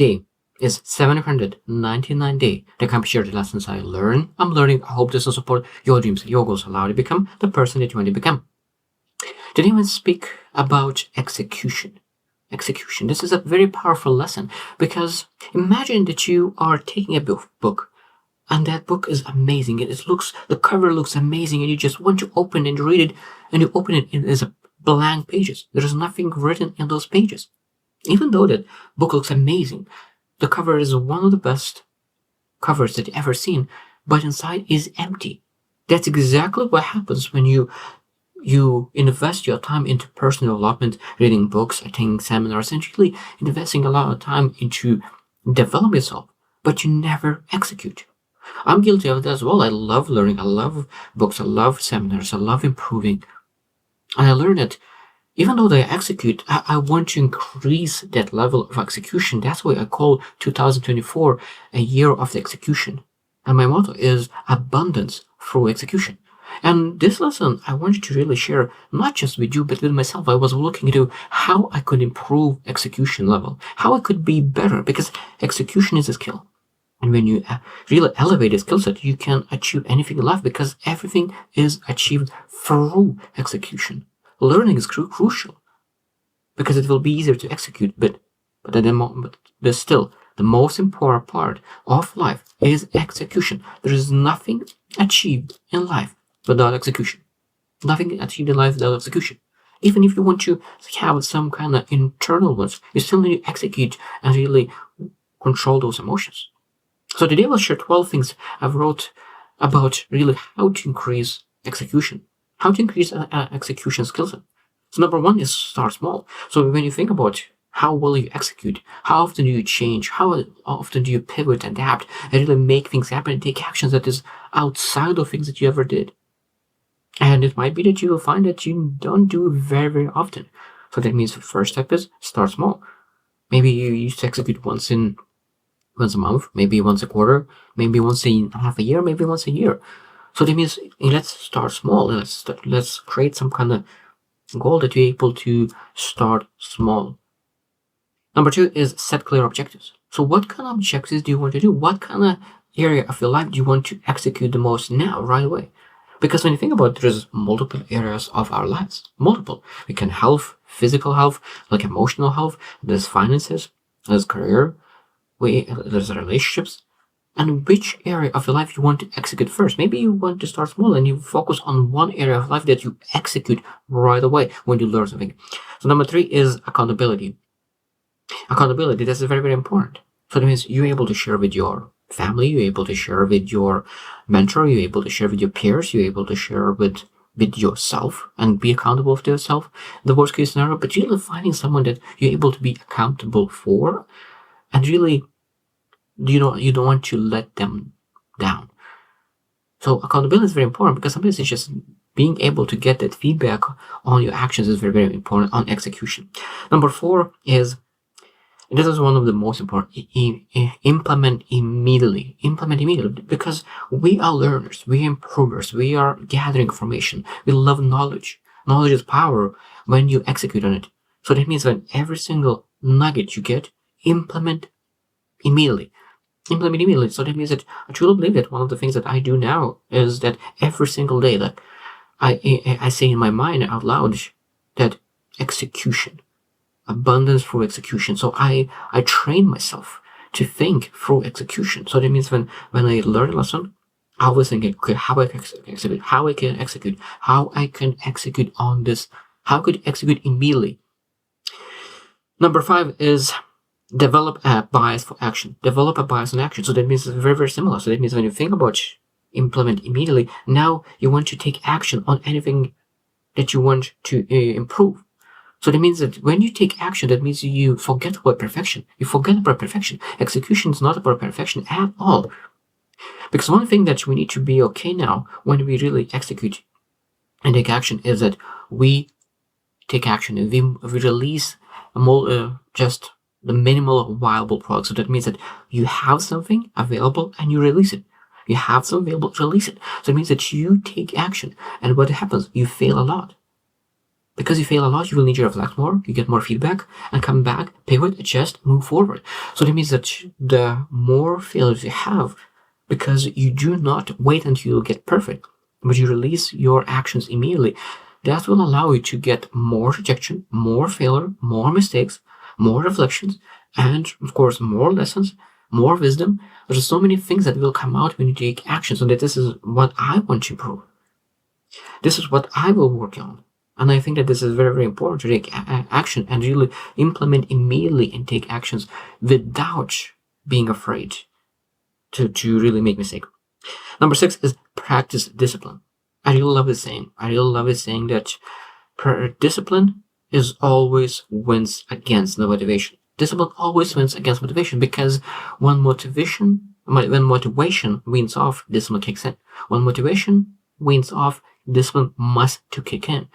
Today is 799 day. The can share the lessons I learn. I'm learning. I hope this will support your dreams, your goals, allow you to become the person that you want to become. Today we speak about execution. Execution. This is a very powerful lesson because imagine that you are taking a book and that book is amazing. The cover looks amazing and you just want to open and read it and you open it and it's a blank pages. There is nothing written in those pages. Even though that book looks amazing, the cover is one of the best covers that you've ever seen, but inside is empty. That's exactly what happens when you invest your time into personal development, reading books, attending seminars, and really investing a lot of time into developing yourself, but you never execute. I'm guilty of that as well. I love learning. I love books. I love seminars. I love improving. And I learned that even though they execute, I want to increase that level of execution. That's why I call 2024 a year of the execution. And my motto is abundance through execution. And this lesson, I wanted to really share, not just with you, but with myself. I was looking into how I could improve execution level, how I could be better, because execution is a skill. And when you really elevate a skill set, you can achieve anything in life because everything is achieved through execution. Learning is crucial because it will be easier to execute, but still, the most important part of life is execution. There is nothing achieved in life without execution. Nothing achieved in life without execution. Even if you want to have some kind of internal ones, you still need to execute and really control those emotions. So today I'll share 12 things I've wrote about really how to increase execution. How to increase execution skill set. So number one is start small. So when you think about how well you execute, how often do you change, how often do you pivot, adapt, and really make things happen and take actions that is outside of things that you ever did. And it might be that you will find that you don't do it very, very often. So that means the first step is start small. Maybe you used to execute once a month, maybe once a quarter, maybe once in half a year, maybe once a year. So that means let's start small. Let's create some kind of goal that you're able to start small. Number two is set clear objectives. So what kind of objectives do you want to do? What kind of area of your life do you want to execute the most now, right away? Because when you think about it, there's multiple areas of our lives. Multiple. We can health, physical health, like emotional health. There's finances, there's career, there's relationships. And which area of your life you want to execute first. Maybe you want to start small and you focus on one area of life that you execute right away when you learn something. So number three is accountability. Accountability, that's very, very important. So that means you're able to share with your family, you're able to share with your mentor, you're able to share with your peers, you're able to share with yourself and be accountable to yourself. The worst case scenario, but really finding someone that you're able to be accountable for and really you don't want to let them down. So accountability is very important because sometimes it's just being able to get that feedback on your actions is very, very important on execution. Number four is, and this is one of the most important, implement immediately. Implement immediately because we are learners, we are improvers, we are gathering information, we love knowledge. Knowledge is power when you execute on it. So that means when every single nugget you get, implement immediately. Implement immediately. So that means that I truly believe that one of the things that I do now is that every single day that I say in my mind out loud that execution, abundance through execution. So I train myself to think through execution. So that means when I learn a lesson, I always think, okay, how I can execute on this, how I could execute immediately. Number five is develop a bias for action. Develop a bias in action. So that means it's very, very similar. So that means when you think about implement immediately, now you want to take action on anything that you want to improve. So that means that when you take action, that means you forget about perfection. You forget about perfection. Execution is not about perfection at all. Because one thing that we need to be okay now when we really execute and take action is that we take action and we release just the minimal viable product. So that means that you have something available and you release it. You have something available, release it. So it means that you take action. And what happens? You fail a lot. Because you fail a lot, you will need to reflect more, you get more feedback, and come back, pivot, adjust, move forward. So that means that the more failures you have, because you do not wait until you get perfect, but you release your actions immediately, that will allow you to get more rejection, more failure, more mistakes, more reflections, and of course, more lessons, more wisdom. There's so many things that will come out when you take action. So that this is what I want to improve. This is what I will work on. And I think that this is very, very important to take action and really implement immediately and take actions without being afraid to really make mistake. Number 6 is practice discipline. I really love this saying. I really love this saying that discipline is always wins against the motivation. Discipline always wins against motivation, because when motivation wins off, discipline kicks in. When motivation wins off, discipline must to kick in.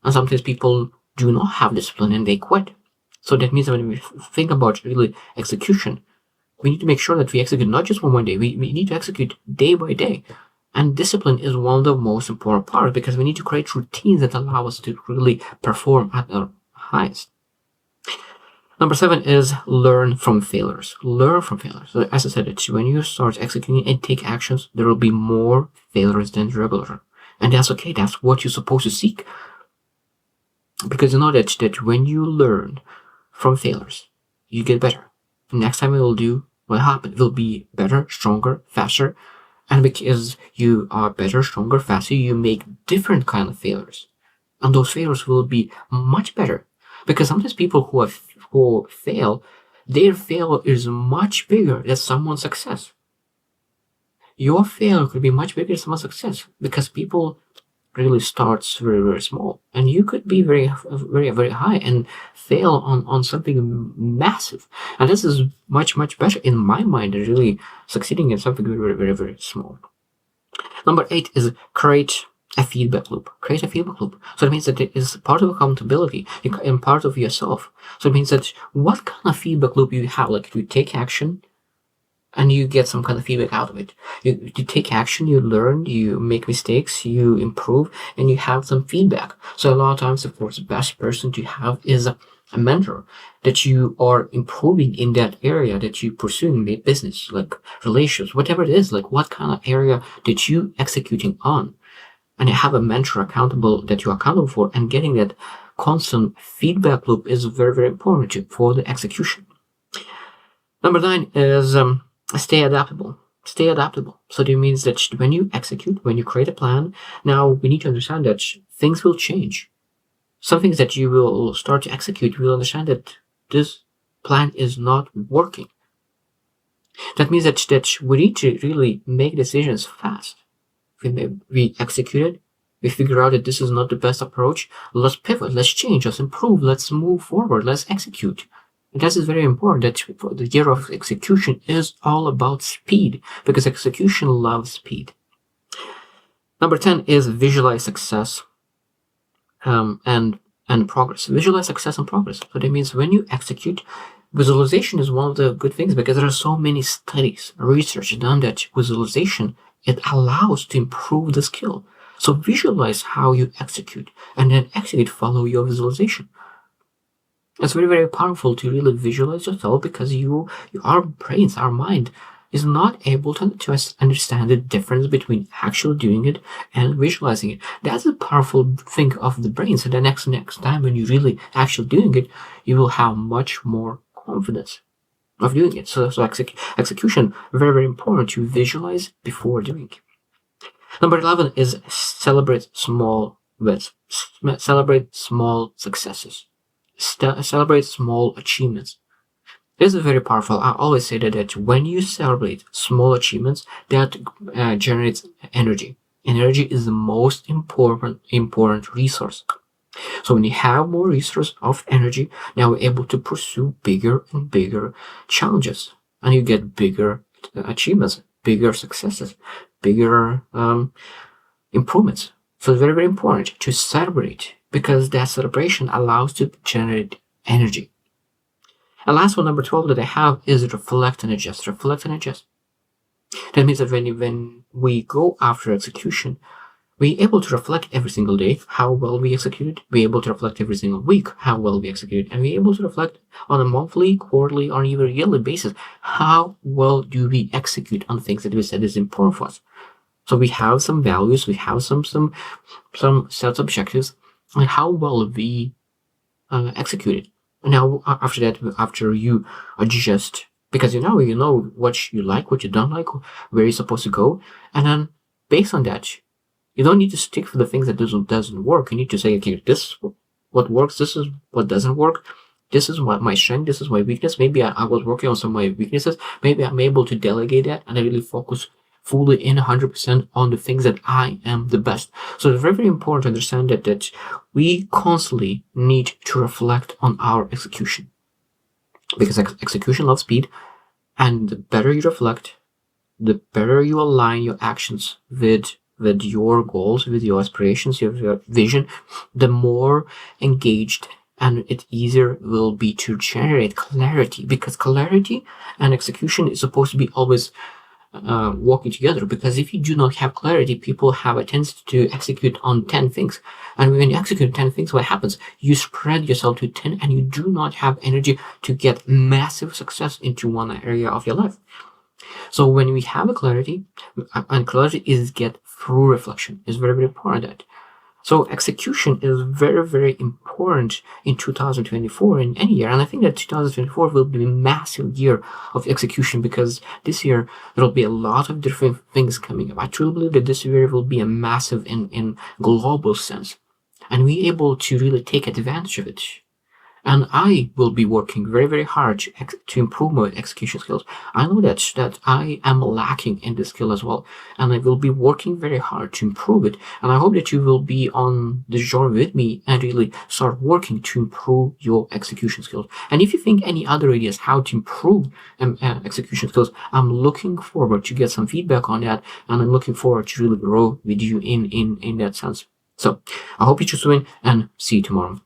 And sometimes people do not have discipline and they quit. So that means that when we think about really execution, we need to make sure that we execute not just one day, we need to execute day by day. And discipline is one of the most important parts, because we need to create routines that allow us to really perform at our highest. Number 7 is learn from failures. Learn from failures. So as I said, when you start executing and take actions, there will be more failures than regular. And that's okay. That's what you're supposed to seek. Because you know that when you learn from failures, you get better. Next time it will do what happened. It will be better, stronger, faster. And because you are better, stronger, faster, you make different kind of failures. And those failures will be much better. Because sometimes people who fail, their failure is much bigger than someone's success. Your failure could be much bigger than someone's success, because people really starts very, very small, and you could be very, very, very high and fail on something massive. And this is much, much better in my mind than really succeeding in something very, very, very, very small. Number 8 is create a feedback loop. Create a feedback loop. So it means that it is part of accountability and part of yourself. So it means that what kind of feedback loop you have, like you take action and you get some kind of feedback out of it. You take action, you learn, you make mistakes, you improve, and you have some feedback. So a lot of times, of course, the best person to have is a mentor, that you are improving in that area that you pursuing, the business, like relationships, whatever it is, like what kind of area that you executing on. And you have a mentor accountable that you're accountable for, and getting that constant feedback loop is very, very important for the execution. Number 9 is stay adaptable. Stay adaptable. So that means that when you execute, when you create a plan, now we need to understand that things will change. Some things that you will start to execute, you will understand that this plan is not working. That means that we need to really make decisions fast. We execute it, we figure out that this is not the best approach, let's pivot, let's change, let's improve, let's move forward, let's execute. And that is very important, that the year of execution is all about speed, because execution loves speed. Number 10 is visualize success and progress. Visualize success and progress. So that means when you execute, visualization is one of the good things, because there are so many studies, research done that visualization, it allows to improve the skill. So visualize how you execute, and then follow your visualization. It's very, very powerful to really visualize yourself, because our brains, our mind is not able to understand the difference between actually doing it and visualizing it. That's a powerful thing of the brain. So the next time when you really actually doing it, you will have much more confidence of doing it. So execution, very, very important to visualize before doing. Number 11 is celebrate small wins. Celebrate small successes. Celebrate small achievements. This is very powerful. I always say that when you celebrate small achievements, that generates energy. Energy is the most important resource. So when you have more resource of energy, now we're able to pursue bigger and bigger challenges, and you get bigger achievements, bigger successes, bigger improvements. So it's very, very important to celebrate, because that celebration allows to generate energy. And last one, number 12 that I have is reflect and adjust. Reflect and adjust. That means that when we go after execution, We're able to reflect every single day how well we executed. We're able to reflect every single week how well we executed. And we're able to reflect on a monthly, quarterly, or even yearly basis how well do we execute on things that we said is important for us. So we have some values, we have some sets of objectives, and how well we executed. Now, after that, after you adjust, because you know what you like, what you don't like, where you're supposed to go, and then based on that, you don't need to stick for the things that doesn't work. You need to say, okay, this is what works, this is what doesn't work, this is what my strength, this is my weakness. Maybe I was working on some of my weaknesses. Maybe I'm able to delegate that and I really focus fully in 100% on the things that I am the best. So it's very, very important to understand that we constantly need to reflect on our execution, because execution loves speed, and the better you reflect, the better you align your actions with your goals, with your aspirations, your vision, the more engaged and it easier will be to generate clarity, because clarity and execution is supposed to be always working together. Because if you do not have clarity, people have a tendency to execute on 10 things. And when you execute 10 things, what happens? You spread yourself to 10 and you do not have energy to get massive success into one area of your life. So when we have a clarity, and clarity is get through reflection, is very, very important. That so execution is very, very important in 2024 in any year, and I think that 2024 will be a massive year of execution, because this year there will be a lot of different things coming up. I truly believe that this year will be a massive in global sense, and we able to really take advantage of it. And I will be working very, very hard to improve my execution skills. I know that I am lacking in this skill as well, and I will be working very hard to improve it. And I hope that you will be on the journey with me and really start working to improve your execution skills. And if you think any other ideas how to improve execution skills, I'm looking forward to get some feedback on that, and I'm looking forward to really grow with you in that sense. So I hope you just win, and see you tomorrow.